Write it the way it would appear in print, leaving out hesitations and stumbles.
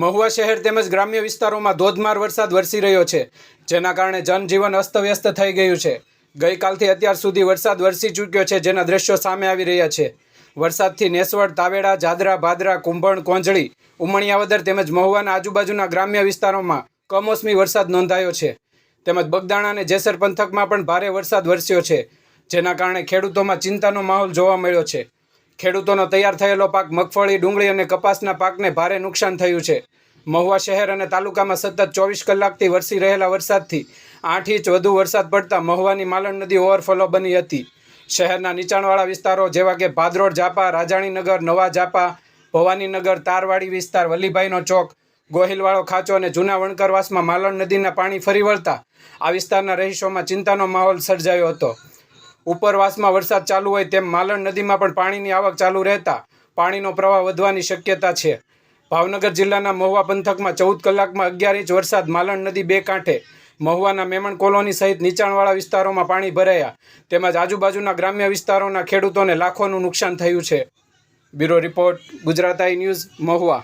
મહુવા શહેર તેમજ ગ્રામ્ય વિસ્તારોમાં ધોધમાર વરસાદ વરસી રહ્યો છે, જેના કારણે જનજીવન અસ્તવ્યસ્ત થઈ ગયું છે। ગઈકાલથી અત્યાર સુધી વરસાદ વરસી ચૂક્યો છે, જેના દ્રશ્યો સામે આવી રહ્યા છે। વરસાદથી નેસવડ, તાવેડા, જાદરા, ભાદરા, કુંભણ, કોંજળી, ઉમણિયાવદર તેમજ મહુવાના આજુબાજુના ગ્રામ્ય વિસ્તારોમાં કમોસમી વરસાદ નોંધાયો છે। તેમજ બગદાણા અને જેસર પંથકમાં પણ ભારે વરસાદ વરસ્યો છે, જેના કારણે ખેડૂતોમાં ચિંતાનો માહોલ જોવા મળ્યો છે। ખેડૂતોનો તૈયાર થયેલો પાક મગફળી, ડુંગળી અને કપાસના પાકને ભારે નુકસાન થયું છે। મહુવા શહેર અને તાલુકામાં સતત 24 કલાકથી વરસી રહેલા વરસાદથી 8 ઇંચ વધુ વરસાદ પડતા મહુવાની માલણ નદી ઓવરફ્લો બની હતી। શહેરના નીચાણવાળા વિસ્તારો જેવા કે ભાદરોડ જાપા, રાજાણીનગર, નવા જાપા, ભવાનીનગર, તારવાડી વિસ્તાર, વલીભાઈનો ચોક, ગોહિલવાળો ખાંચો અને જૂના વણકરવાસમાં માલણ નદીના પાણી ફરી વળતા આ વિસ્તારના રહીશોમાં ચિંતાનો માહોલ સર્જાયો હતો। ઉપરવાસમાં વરસાદ ચાલુ હોય તેમ માલણ નદીમાં પણ પાણીની આવક ચાલુ રહેતા પાણીનો પ્રવાહ વધવાની શક્યતા છે। ભાવનગર જિલ્લાના મહુવા પંથકમાં 14 કલાકમાં 11 ઇંચ વરસાદ, માલણ નદી બે કાંઠે, મહુવાના મેમણ કોલોની સહિત નીચાણવાળા વિસ્તારોમાં પાણી ભરાયા તેમજ આજુબાજુના ગ્રામ્ય વિસ્તારોના ખેડૂતોને લાખોનું નુકસાન થયું છે। બ્યુરો રિપોર્ટ, ગુજરાત આઈ ન્યૂઝ, મહુવા।